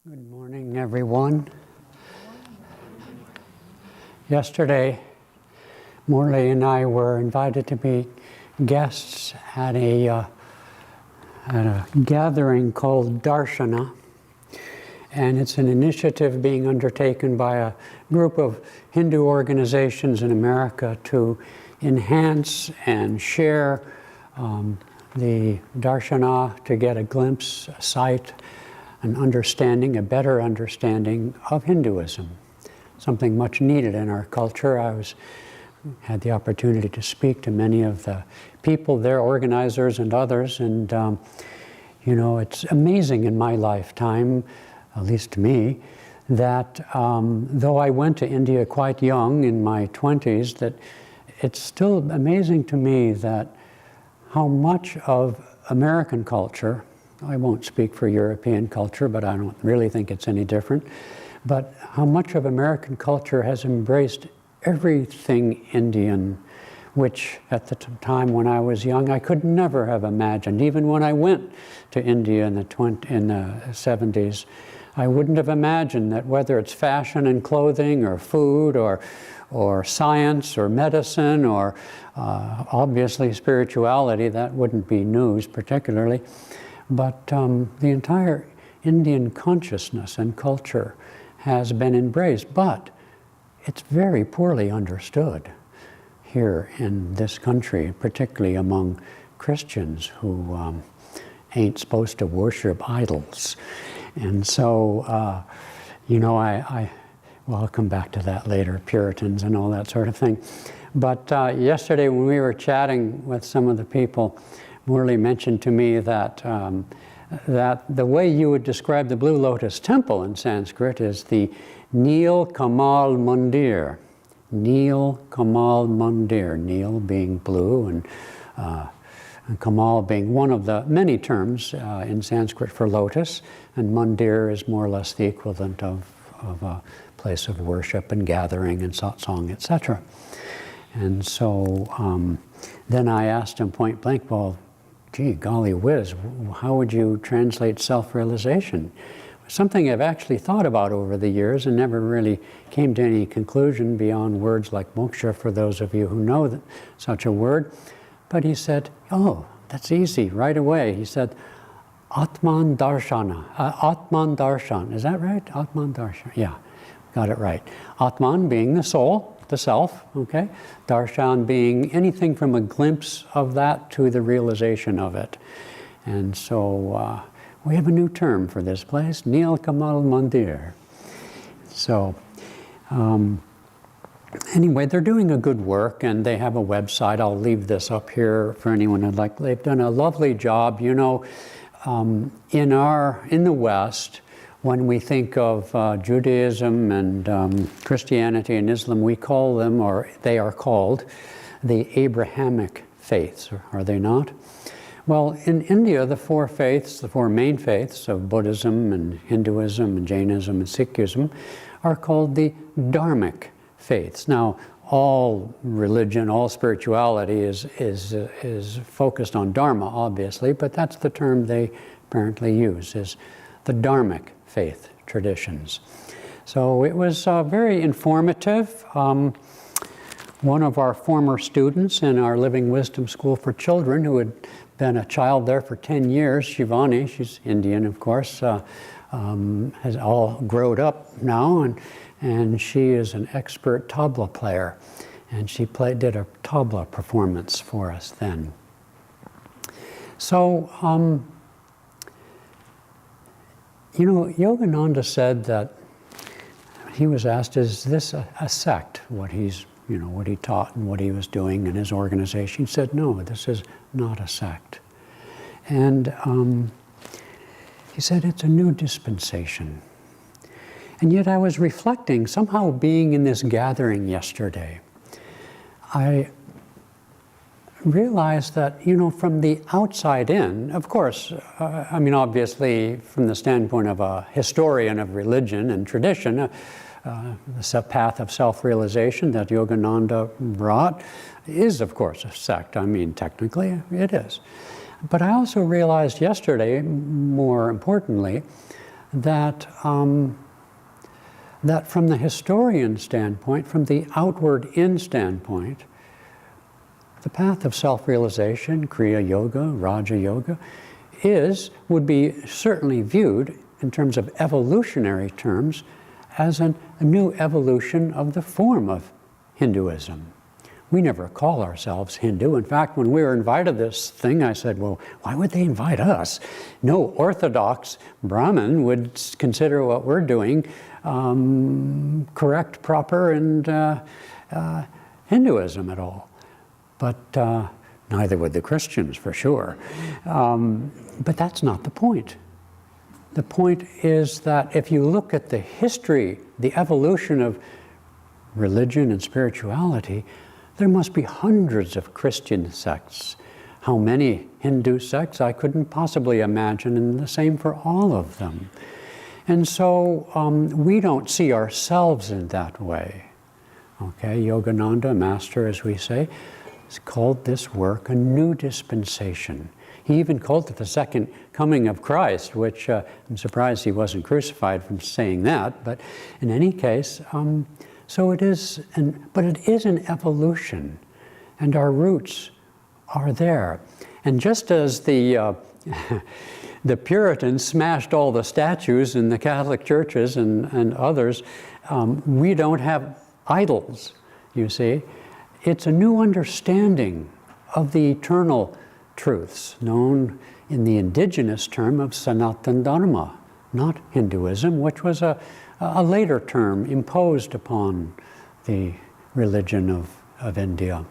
Good morning, everyone. Yesterday, Morley and I were invited to be guests at a gathering called Darshana, and it's an initiative being undertaken by a group of Hindu organizations in America to enhance and share the Darshana, to get a glimpse, a sight, an understanding, a better understanding of Hinduism, something much needed in our culture. Had the opportunity to speak to many of the people there, organizers and others, and it's amazing in my lifetime, at least to me, that though I went to India quite young, in my 20s, that it's still amazing to me that how much of American culture, I won't speak for European culture, but I don't really think it's any different, but how much of American culture has embraced everything Indian, which at the time when I was young, I could never have imagined. Even when I went to India in the 70s, I wouldn't have imagined that whether it's fashion and clothing or food or science or medicine or obviously spirituality, that wouldn't be news particularly, but the entire Indian consciousness and culture has been embraced, but it's very poorly understood here in this country, particularly among Christians who ain't supposed to worship idols. And so, I'll come back to that later, Puritans and all that sort of thing. But yesterday when we were chatting with some of the people, Morley mentioned to me that that the way you would describe the Blue Lotus Temple in Sanskrit is the Neel Kamal Mandir. Neel Kamal Mandir. Neel being blue and Kamal being one of the many terms in Sanskrit for lotus, and Mandir is more or less the equivalent of a place of worship and gathering and satsang, etc. And so then I asked him point blank, well, gee, golly whiz, how would you translate self-realization? Something I've actually thought about over the years and never really came to any conclusion beyond words like moksha, for those of you who know such a word. But he said, oh, that's easy, right away. He said, Atman Darshana, Atman Darshan, is that right? Atman Darshan, yeah, got it right. Atman being the soul, the self, okay? Darshan being anything from a glimpse of that to the realization of it. And so we have a new term for this place, Neel Kamal Mandir. So anyway, they're doing a good work and they have a website. I'll leave this up here for anyone who'd like. They've done a lovely job. In the West, when we think of Judaism and Christianity and Islam, we call them, or they are called, the Abrahamic faiths, are they not? Well, in India, the four main faiths of Buddhism and Hinduism and Jainism and Sikhism are called the Dharmic faiths. Now, all religion, all spirituality is focused on Dharma, obviously, but that's the term they apparently use, is the Dharmic faith traditions. So it was very informative. One of our former students in our Living Wisdom School for Children, who had been a child there for 10 years, Shivani, she's Indian, of course, has all grown up now, and she is an expert tabla player, and she did a tabla performance for us then. So, Yogananda said that he was asked, is this a sect, what he taught and what he was doing in his organization? He said, no, this is not a sect. And he said, it's a new dispensation. And yet I was reflecting, somehow being in this gathering yesterday, I realized that, from the outside in, of course, obviously from the standpoint of a historian of religion and tradition, the path of self-realization that Yogananda brought is, of course, a sect. Technically, it is. But I also realized yesterday, more importantly, that that from the historian standpoint, from the outward-in standpoint, the path of self-realization, Kriya Yoga, Raja Yoga, would be certainly viewed in terms of evolutionary terms as a new evolution of the form of Hinduism. We never call ourselves Hindu. In fact, when we were invited to this thing, I said, well, why would they invite us? No Orthodox Brahmin would consider what we're doing correct, proper, and Hinduism at all. But neither would the Christians, for sure. But that's not the point. The point is that if you look at the history, the evolution of religion and spirituality, there must be hundreds of Christian sects. How many Hindu sects I couldn't possibly imagine, and the same for all of them. And so we don't see ourselves in that way. Okay, Yogananda, master, as we say, has called this work a new dispensation. He even called it the second coming of Christ, which I'm surprised he wasn't crucified from saying that. But in any case, so it is, but it is an evolution, and our roots are there. And just as the Puritans smashed all the statues in the Catholic churches and others, we don't have idols, you see. It's a new understanding of the eternal truths, known in the indigenous term of Sanatana Dharma, not Hinduism, which was a later term imposed upon the religion of India.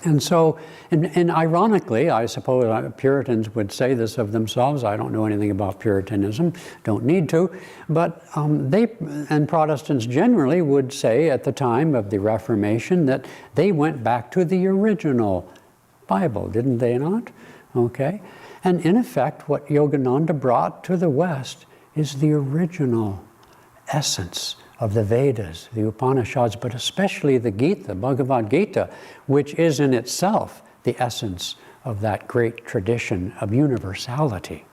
And so, and ironically, I suppose Puritans would say this of themselves. I don't know anything about Puritanism, don't need to, but they, and Protestants generally, would say at the time of the Reformation that they went back to the original Bible, didn't they not? Okay. And in effect, what Yogananda brought to the West is the original essence of the Vedas, the Upanishads, but especially the Gita, Bhagavad Gita, which is in itself the essence of that great tradition of universality.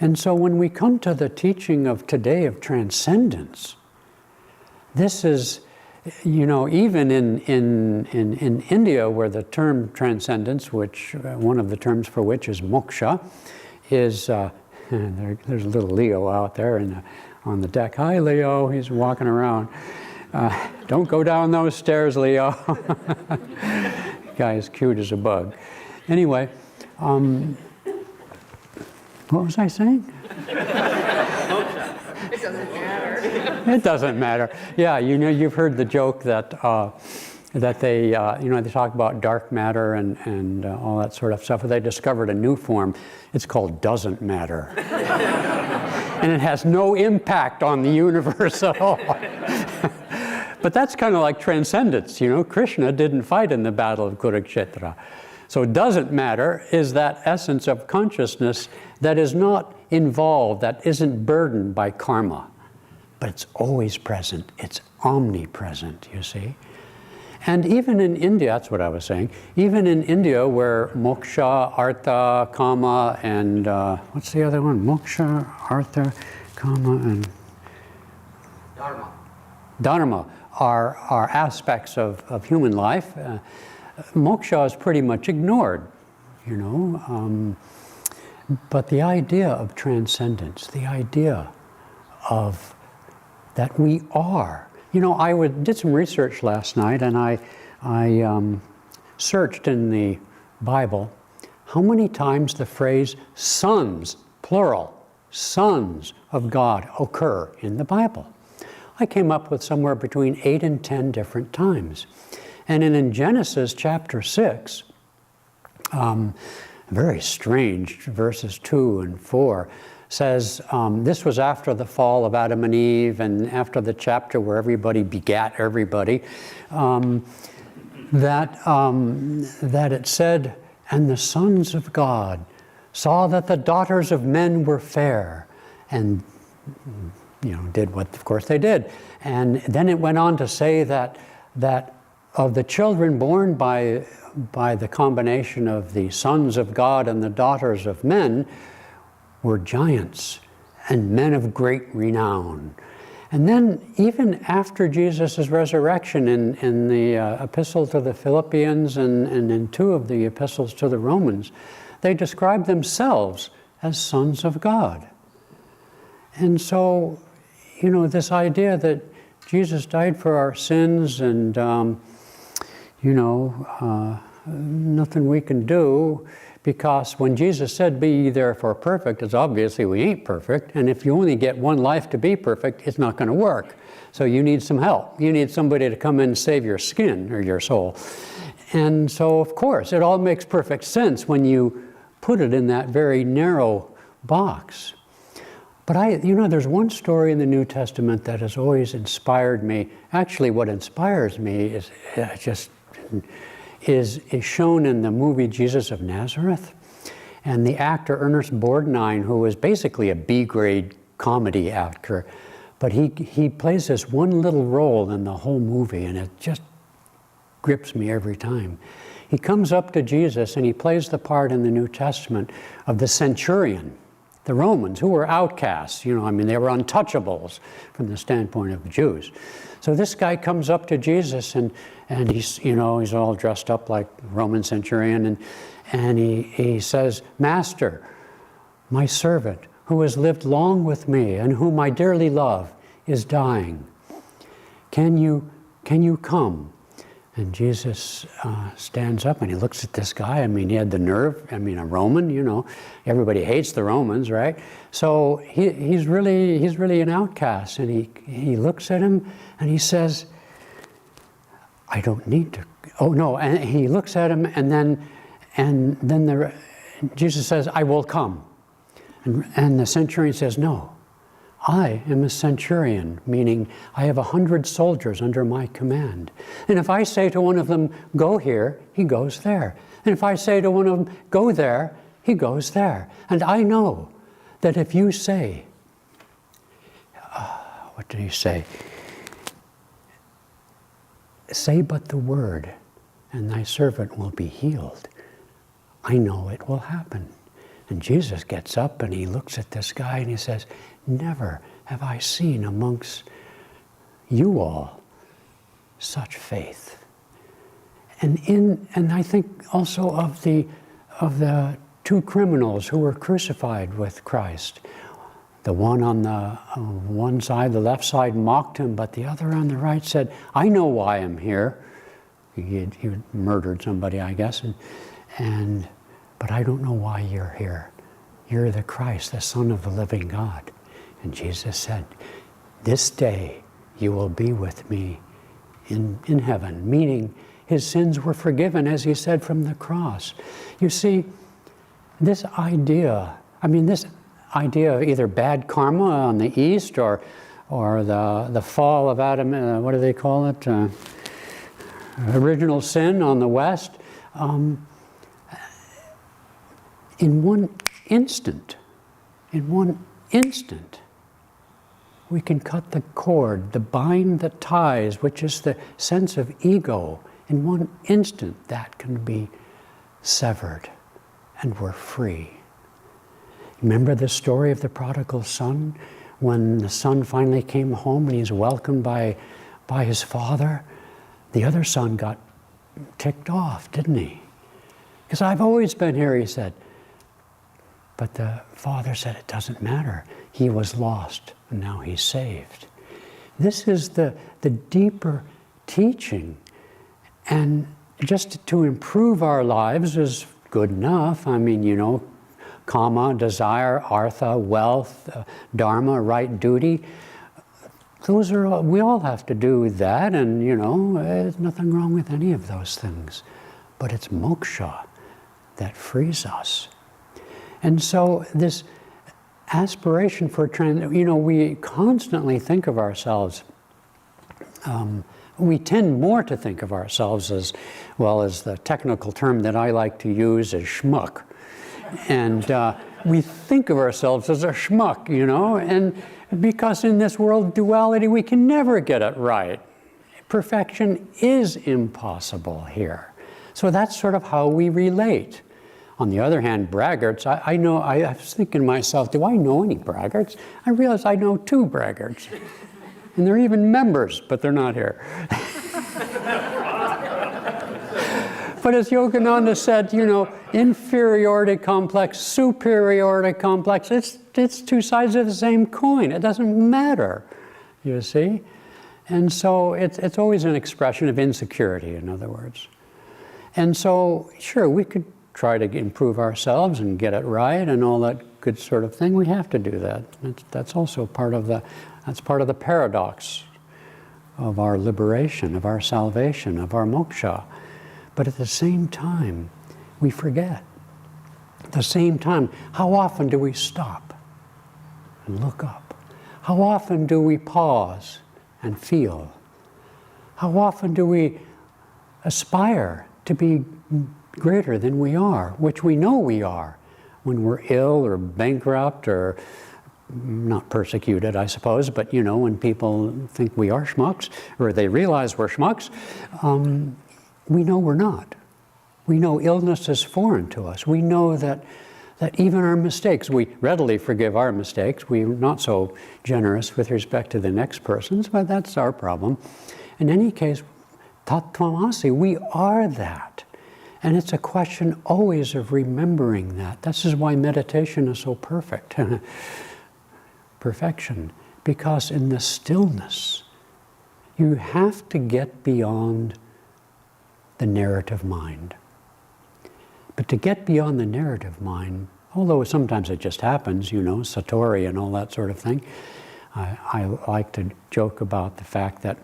And so when we come to the teaching of today of transcendence, this is, you know, even in India, where the term transcendence, which one of the terms for which is moksha, is, there's a little Leo out there on the deck. Hi, Leo, he's walking around. Don't go down those stairs, Leo. Guy is cute as a bug. Anyway, what was I saying? It doesn't matter. It doesn't matter. Yeah, you know, you've heard the joke that that they, you know, they talk about dark matter and all that sort of stuff. But they discovered a new form. It's called doesn't matter. And it has no impact on the universe at all. But that's kind of like transcendence, you know. Krishna didn't fight in the battle of Kurukshetra. So doesn't matter is that essence of consciousness that is not involved, that isn't burdened by karma. But it's always present. It's omnipresent, you see. And even in India, that's what I was saying, even in India where moksha, artha, kama, and what's the other one? Moksha, artha, kama, and dharma are aspects of human life. Moksha is pretty much ignored, you know. But the idea of transcendence, the idea of that we are. You know, I did some research last night, and I searched in the Bible how many times the phrase sons, plural, sons of God occur in the Bible. I came up with somewhere between 8 and 10 different times. And in Genesis chapter 6, very strange, verses 2 and 4, says, this was after the fall of Adam and Eve and after the chapter where everybody begat everybody, that it said, and the sons of God saw that the daughters of men were fair, and, you know, did what, of course, they did. And then it went on to say that of the children born by the combination of the sons of God and the daughters of men, were giants and men of great renown. And then even after Jesus' resurrection in the epistle to the Philippians and in 2 of the epistles to the Romans, they describe themselves as sons of God. And so, you know, this idea that Jesus died for our sins and, nothing we can do, because when Jesus said, be ye therefore perfect, it's obviously we ain't perfect. And if you only get one life to be perfect, it's not going to work. So you need some help. You need somebody to come in and save your skin or your soul. And so, of course, it all makes perfect sense when you put it in that very narrow box. But there's one story in the New Testament that has always inspired me. Actually, what inspires me is shown in the movie Jesus of Nazareth. And the actor Ernest Borgnine, who was basically a B-grade comedy actor, but he plays this one little role in the whole movie, and it just grips me every time. He comes up to Jesus and he plays the part in the New Testament of the centurion, the Romans, who were outcasts. They were untouchables from the standpoint of the Jews. So this guy comes up to Jesus and he's all dressed up like Roman centurion, and he says, Master, my servant, who has lived long with me and whom I dearly love, is dying. Can you come? And Jesus stands up and he looks at this guy. He had the nerve. A Roman, everybody hates the Romans, right? So he's really an outcast. And he looks at him and he says, I don't need to. Oh no! And he looks at him and then Jesus says, I will come. And the centurion says, no. I am a centurion, meaning I have 100 soldiers under my command. And if I say to one of them, go here, he goes there. And if I say to one of them, go there, he goes there. And I know that if you say, what did he say? Say but the word, and thy servant will be healed. I know it will happen. And Jesus gets up and he looks at this guy and he says, never have I seen amongst you all such faith. And I think also of the 2 criminals who were crucified with Christ. The one on the one side, the left side, mocked him, but the other on the right said, I know why I'm here. He had murdered somebody, I guess, but I don't know why you're here. You're the Christ, the Son of the living God. And Jesus said, this day you will be with me in heaven, meaning his sins were forgiven, as he said, from the cross. You see, this idea of either bad karma on the east or the fall of Adam, what do they call it? Original sin on the west. In one instant, we can cut the cord, the bind that ties, which is the sense of ego. In one instant, that can be severed, and we're free. Remember the story of the prodigal son? When the son finally came home and he's welcomed by his father, the other son got ticked off, didn't he? Because I've always been here, he said. But the father said, it doesn't matter. He was lost, and now he's saved. This is the deeper teaching. And just to improve our lives is good enough. Kama, desire, artha, wealth, dharma, right duty. We all have to do that, and there's nothing wrong with any of those things. But it's moksha that frees us. And so this aspiration for we constantly think of ourselves, we tend more to think of ourselves as the technical term that I like to use is schmuck. And we think of ourselves as a schmuck, and because in this world of duality, we can never get it right. Perfection is impossible here. So that's sort of how we relate. On the other hand, braggarts, I was thinking to myself, do I know any braggarts? I realized I know 2 braggarts. And they're even members, but they're not here. But as Yogananda said, you know, inferiority complex, superiority complex, it's 2 sides of the same coin. It doesn't matter, you see? And so it's always an expression of insecurity, in other words. And so, sure, we could try to improve ourselves and get it right and all that good sort of thing. We have to do that. That's also part of the paradox of our liberation, of our salvation, of our moksha. But at the same time, we forget. At the same time, how often do we stop and look up? How often do we pause and feel? How often do we aspire to be greater than we are, which we know we are, when we're ill or bankrupt or not persecuted, I suppose, but you know, when people think we are schmucks, or they realize we're schmucks, we know we're not. We know illness is foreign to us. We know that even our mistakes, we readily forgive our mistakes. We're not so generous with respect to the next person's, but that's our problem. In any case, Tattvamasi, we are that. And it's a question always of remembering that. This is why meditation is so perfect. Perfection. Because in the stillness, you have to get beyond the narrative mind. But to get beyond the narrative mind, although sometimes it just happens, you know, Satori and all that sort of thing, I like to joke about the fact that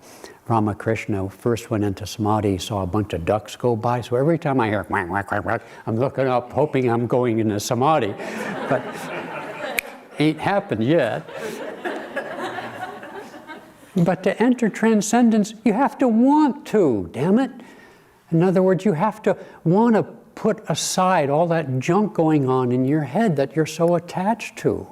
Ramakrishna first went into samadhi, saw a bunch of ducks go by, so every time I hear quack, quack, quack, quack, I'm looking up hoping I'm going into samadhi, but ain't happened yet. But to enter transcendence, you have to want to, damn it. In other words, you have to want to put aside all that junk going on in your head that you're so attached to.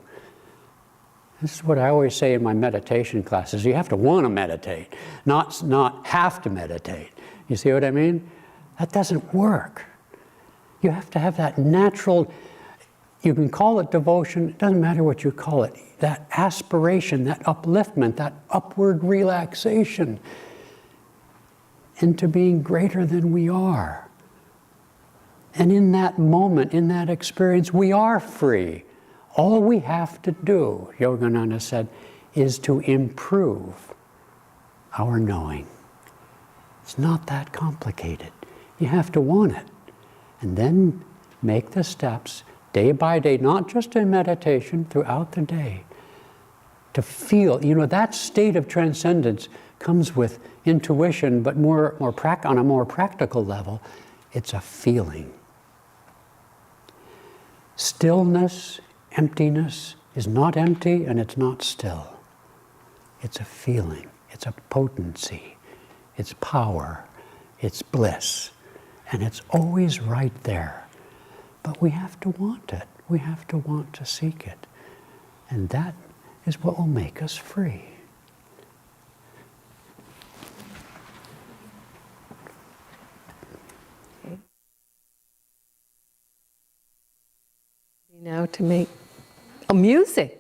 This is what I always say in my meditation classes. You have to want to meditate, not have to meditate. You see what I mean? That doesn't work. You have to have that natural, you can call it devotion, it doesn't matter what you call it, that aspiration, that upliftment, that upward relaxation into being greater than we are. And in that moment, in that experience, we are free. All we have to do, Yogananda said, is to improve our knowing. It's not that complicated. You have to want it. And then make the steps day by day, not just in meditation, throughout the day, to feel, you know, that state of transcendence comes with intuition, but on a more practical level, it's a feeling. Stillness, emptiness is not empty and it's not still. It's a feeling, it's a potency, it's power, it's bliss, and it's always right there. But we have to want it. We have to want to seek it. And that is what will make us free. Now to make music.